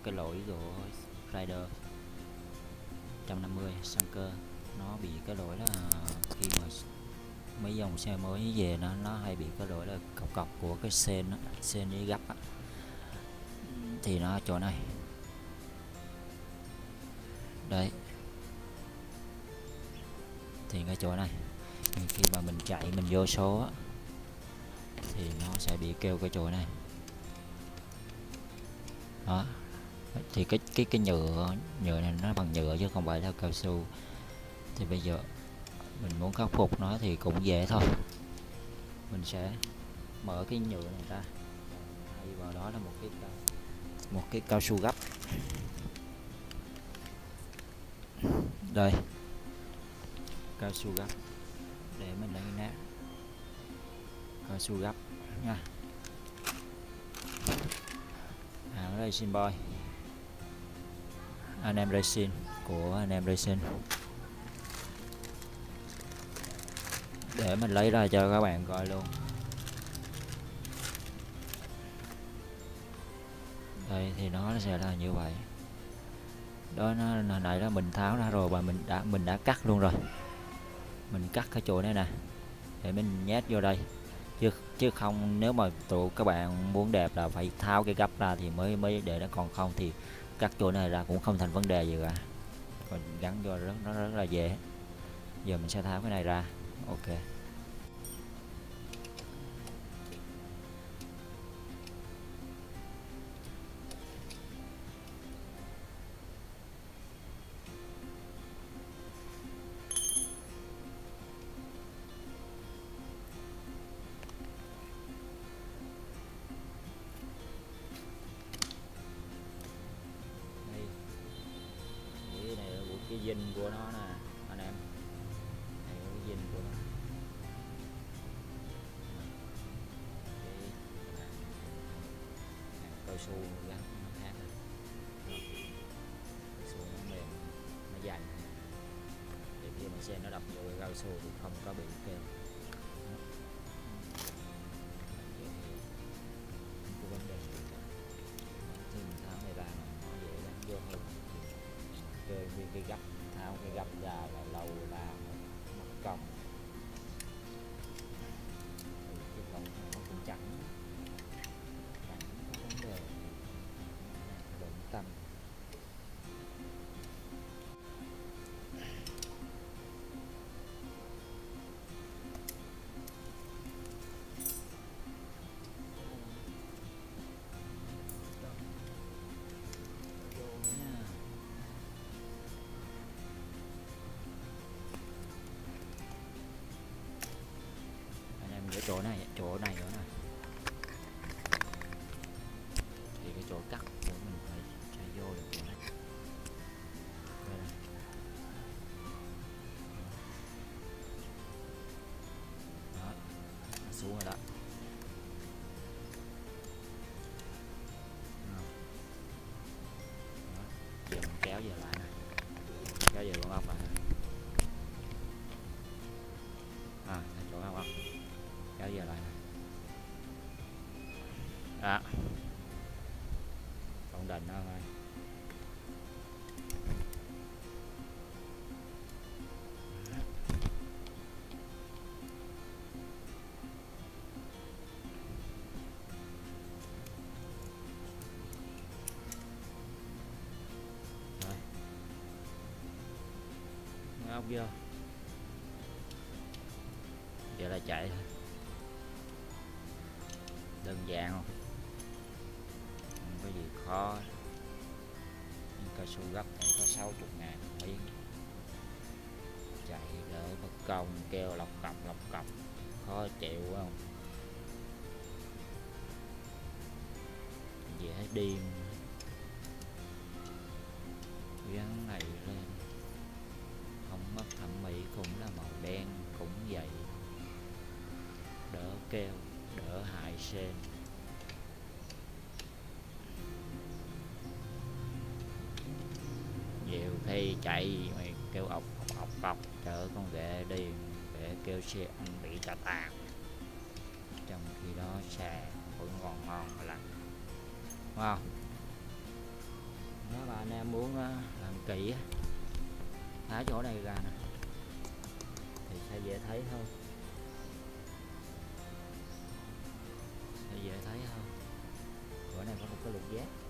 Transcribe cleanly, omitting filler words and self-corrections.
cái lỗi của Rider 150 sang cơ, nó bị cái lỗi là khi mà mấy dòng xe mới về nó hay bị cái lỗi là cọc của cái sen đi gấp á. Thì nó chỗ này đấy, thì cái chỗ này khi mà mình chạy mình vô số á, thì nó sẽ bị kêu cái chỗ này đó. Thì cái nhựa này nó bằng nhựa chứ không phải là cao su. Thì bây giờ mình muốn khắc phục nó thì cũng dễ thôi, mình sẽ mở cái nhựa này ra, thay vào đó là một cái cao su gấp. Đây, cao su gấp để mình lấy nát cao su gấp nha. Hãng Racing Boy, anh em Racing của anh em Racing, để mình lấy ra cho các bạn coi luôn. Đây thì nó sẽ là như vậy đó. Nó hồi nãy là mình tháo ra rồi và mình đã cắt luôn rồi. Mình cắt cái chỗ này nè để mình nhét vô đây, chứ không nếu mà các bạn muốn đẹp là phải tháo cái gấp ra thì mới để nó, còn không thì cắt chỗ này ra cũng không thành vấn đề gì cả, còn gắn vô nó rất là dễ. Giờ mình sẽ tháo cái này ra. Ok, đây, này là cái dinh của nó nè anh em, này là cái dinh của nó. Cao su gắn nó khác, cao su nó mềm, nó dày, thì khi mà xe nó đập vô cái cao su thì không có bị kêu. Không có vấn đề gì cả. Khi mình tháo này ra nó dễ gắn vô hơn. Cái gấp, tháo cái gấp ra là lâu là mất công, chứ không nó cũng chẳng có vấn đề bận tâm. Chỗ này nữa nè, thì cái chỗ cắt của mình phải chạy vô được chỗ này. Đây này. Đó, nó xuống rồi đó. Đó. Giờ mình kéo về lại nè, kéo về con ốc lại nè. Chỗ con ốc kéo về lại nè. Đó, ổn định đó thôi. Rồi, ốc vô, vậy là chạy thôi, đơn giản không có gì khó. Cao su gấp này có 60.000 miếng, chạy đỡ mất công kêu lọc cọc khó chịu không, dễ điên. Gắn này lên không mất thẩm mỹ, cũng là màu đen cũng vậy, đỡ keo đỡ hại sen. Nhiều khi chạy mày kêu ọc chở con ghệ đi để kêu xe anh bị tà tàn, trong khi đó xe vẫn còn ngon mà lành, đúng không? Nếu mà anh em muốn làm kỹ á, tháo chỗ này ra nè thì sẽ dễ thấy hơn, sẽ dễ thấy hơn. Chỗ này có một cái lục giác